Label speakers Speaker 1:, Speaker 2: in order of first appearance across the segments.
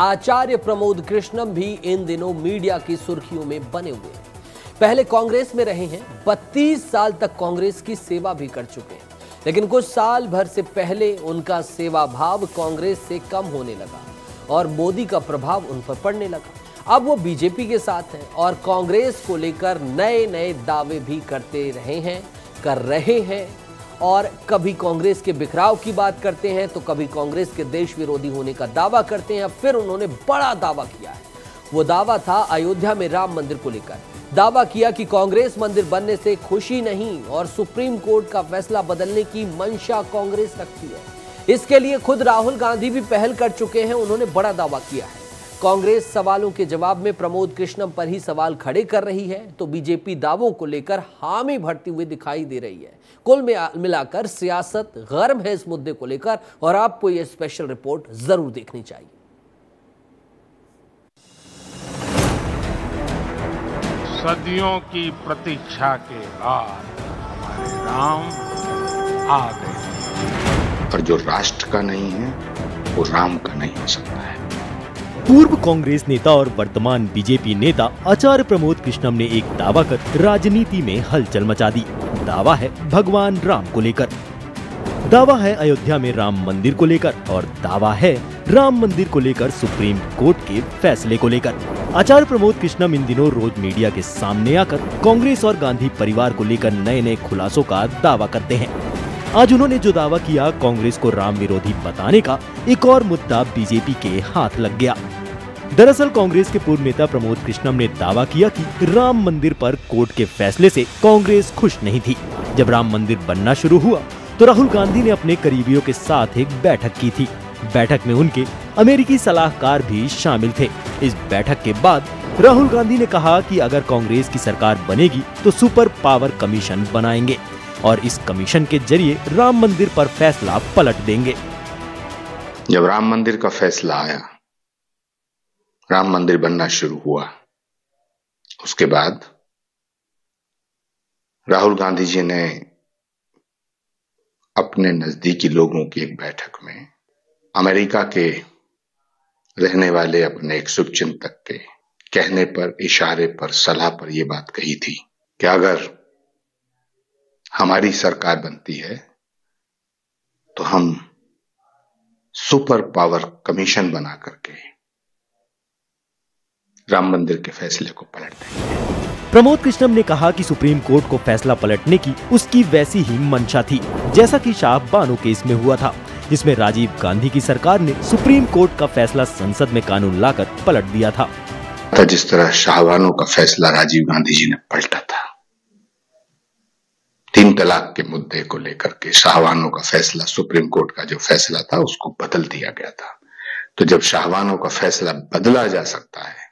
Speaker 1: आचार्य प्रमोद कृष्णम भी इन दिनों मीडिया की सुर्खियों में बने हुए हैं। पहले कांग्रेस में रहे हैं, 32 साल तक कांग्रेस की सेवा भी कर चुके हैं, लेकिन कुछ साल भर से पहले उनका सेवा भाव कांग्रेस से कम होने लगा और मोदी का प्रभाव उन पर पड़ने लगा। अब वो बीजेपी के साथ हैं और कांग्रेस को लेकर नए नए दावे भी कर रहे हैं और कभी कांग्रेस के बिखराव की बात करते हैं तो कभी कांग्रेस के देश विरोधी होने का दावा करते हैं। फिर उन्होंने बड़ा दावा किया है। वो दावा था अयोध्या में राम मंदिर को लेकर। दावा किया कि कांग्रेस मंदिर बनने से खुशी नहीं और सुप्रीम कोर्ट का फैसला बदलने की मंशा कांग्रेस रखती है। इसके लिए खुद राहुल गांधी भी पहल कर चुके हैं। उन्होंने बड़ा दावा किया है। कांग्रेस सवालों के जवाब में प्रमोद कृष्णम पर ही सवाल खड़े कर रही है तो बीजेपी दावों को लेकर हामी भरती हुई दिखाई दे रही है। कुल मिलाकर सियासत गर्म है इस मुद्दे को लेकर और आपको यह स्पेशल रिपोर्ट जरूर देखनी चाहिए।
Speaker 2: सदियों की प्रतीक्षा के बाद हमारे राम आ गए।
Speaker 3: पर जो राष्ट्र का नहीं है वो राम का नहीं हो सकता है।
Speaker 4: पूर्व कांग्रेस नेता और वर्तमान बीजेपी नेता आचार्य प्रमोद कृष्णम ने एक दावा कर राजनीति में हलचल मचा दी। दावा है भगवान राम को लेकर, दावा है अयोध्या में राम मंदिर को लेकर और दावा है राम मंदिर को लेकर सुप्रीम कोर्ट के फैसले को लेकर। आचार्य प्रमोद कृष्णम इन दिनों रोज मीडिया के सामने आकर कांग्रेस और गांधी परिवार को लेकर नए नए खुलासों का दावा करते हैं। आज उन्होंने जो दावा किया, कांग्रेस को राम विरोधी बताने का एक और मुद्दा बीजेपी के हाथ लग गया। दरअसल कांग्रेस के पूर्व नेता प्रमोद कृष्णम ने दावा किया कि राम मंदिर पर कोर्ट के फैसले से कांग्रेस खुश नहीं थी। जब राम मंदिर बनना शुरू हुआ तो राहुल गांधी ने अपने करीबियों के साथ एक बैठक की थी। बैठक में उनके अमेरिकी सलाहकार भी शामिल थे। इस बैठक के बाद राहुल गांधी ने कहा कि अगर कांग्रेस की सरकार बनेगी तो सुपर पावर कमीशन बनाएंगे और इस कमीशन के जरिए राम मंदिर पर फैसला पलट देंगे।
Speaker 3: जब राम मंदिर का फैसला आया, राम मंदिर बनना शुरू हुआ, उसके बाद राहुल गांधी जी ने अपने नजदीकी लोगों की एक बैठक में अमेरिका के रहने वाले अपने एक शुभचिंतक के कहने पर, इशारे पर, सलाह पर यह बात कही थी कि अगर हमारी सरकार बनती है तो हम सुपर पावर कमीशन बना करके राम मंदिर के फैसले को पलट देंगे।
Speaker 4: प्रमोद कृष्णम ने कहा कि सुप्रीम कोर्ट को फैसला पलटने की उसकी वैसी ही मंशा थी जैसा कि शाह बानो केस में हुआ था, जिसमें राजीव गांधी की सरकार ने सुप्रीम कोर्ट का फैसला संसद में कानून लाकर पलट दिया था।
Speaker 3: जिस तरह शाह बानो का फैसला राजीव गांधी जी ने पलटा था, 3 तलाक के मुद्दे को लेकर के शाहबानो का फैसला, सुप्रीम कोर्ट का जो फैसला था उसको बदल दिया गया था। तो जब शाहबानो का फैसला बदला जा सकता है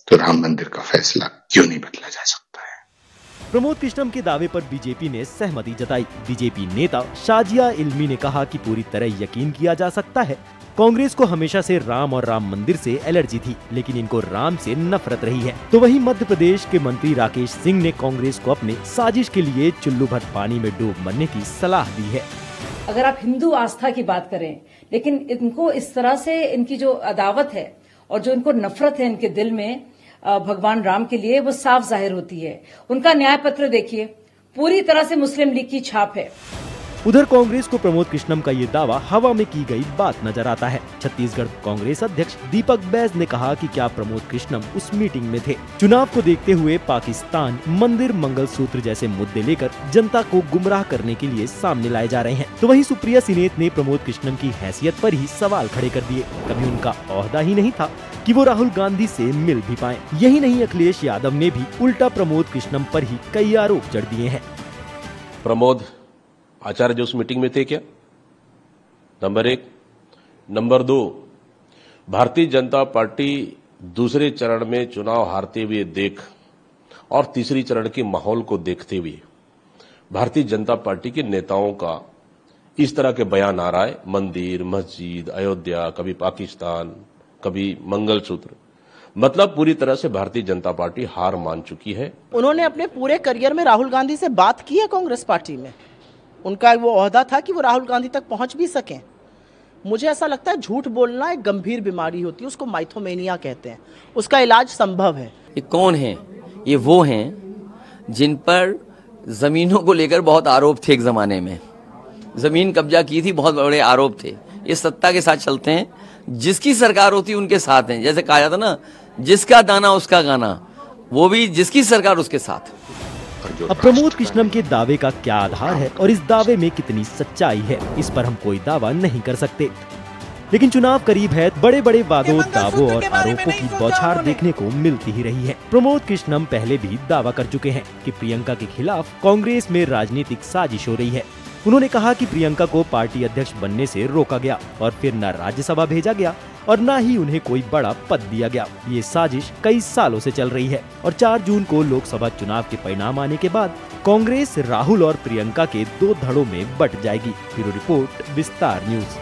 Speaker 3: तो राम मंदिर का फैसला क्यों नहीं बदला जा सकता है।
Speaker 4: प्रमोद कृष्णम के दावे पर बीजेपी ने सहमति जताई। बीजेपी नेता शाजिया इल्मी ने कहा कि पूरी तरह यकीन किया जा सकता है कांग्रेस को हमेशा से राम और राम मंदिर से एलर्जी थी, लेकिन इनको राम से नफरत रही है। तो वहीं मध्य प्रदेश के मंत्री राकेश सिंह ने कांग्रेस को अपने साजिश के लिए चुल्लू भर पानी में डूब मरने की सलाह दी है।
Speaker 5: अगर आप हिंदू आस्था की बात करें, लेकिन इनको इस तरह से इनकी जो अदावत है और जो इनको नफरत है इनके दिल में भगवान राम के लिए, वो साफ जाहिर होती है। उनका न्याय पत्र देखिए, पूरी तरह से मुस्लिम लीग की छाप है।
Speaker 4: उधर कांग्रेस को प्रमोद कृष्णम का ये दावा हवा में की गई बात नजर आता है। छत्तीसगढ़ कांग्रेस अध्यक्ष दीपक बैज ने कहा कि क्या प्रमोद कृष्णम उस मीटिंग में थे। चुनाव को देखते हुए पाकिस्तान, मंदिर, मंगलसूत्र जैसे मुद्दे लेकर जनता को गुमराह करने के लिए सामने लाए जा रहे हैं। तो वहीं सुप्रिया सिनेत ने प्रमोद कृष्णम की हैसियत पर ही सवाल खड़े कर दिए। कभी उनका ओहदा ही नहीं था कि वो राहुल गांधी से मिल भी पाए। यही नहीं, अखिलेश यादव ने भी उल्टा प्रमोद कृष्णम पर ही कई आरोप जड़ दिए हैं।
Speaker 6: प्रमोद आचार्य जो उस मीटिंग में थे क्या? Number 1। Number 2, Bharatiya Janata party दूसरे चरण में चुनाव हारते हुए देख और तीसरी चरण के माहौल को देखते हुए भारतीय जनता पार्टी के नेताओं का इस तरह के बयान आ रहा है, मंदिर, मस्जिद, अयोध्या, कभी पाकिस्तान, कभी मंगलसूत्र, मतलब पूरी तरह से भारतीय जनता पार्टी हार मान चुकी है।
Speaker 7: उन्होंने अपने पूरे करियर में राहुल गांधी से बात की है कांग्रेस पार्टी में। उनका वो ओहदा था कि वो राहुल गांधी तक पहुंच भी सकें। मुझे ऐसा लगता है झूठ बोलना एक गंभीर बीमारी होती है, उसको माइथोमेनिया कहते हैं, उसका इलाज संभव है।
Speaker 8: ये कौन है? ये वो हैं जिन पर जमीनों को लेकर बहुत आरोप थे, एक जमाने में जमीन कब्जा की थी, बहुत बड़े आरोप थे। ये सत्ता के साथ चलते हैं, जिसकी सरकार होती है उनके साथ हैं। जैसे कहा जाता ना, जिसका दाना उसका गाना, वो भी जिसकी सरकार उसके साथ।
Speaker 4: अब प्रमोद कृष्णम के दावे का क्या आधार है और इस दावे में कितनी सच्चाई है, इस पर हम कोई दावा नहीं कर सकते। लेकिन चुनाव करीब है, बड़े बड़े वादों, दावों और आरोपों की बौछार देखने को मिलती ही रही है। प्रमोद कृष्णम पहले भी दावा कर चुके हैं कि प्रियंका के खिलाफ कांग्रेस में राजनीतिक साजिश हो रही है। उन्होंने कहा कि प्रियंका को पार्टी अध्यक्ष बनने से रोका गया और फिर न राज्यसभा भेजा गया और न ही उन्हें कोई बड़ा पद दिया गया। ये साजिश कई सालों से चल रही है और 4 जून को लोकसभा चुनाव के परिणाम आने के बाद कांग्रेस राहुल और प्रियंका के 2 धड़ों में बंट जाएगी। ब्यूरो रिपोर्ट, विस्तार न्यूज।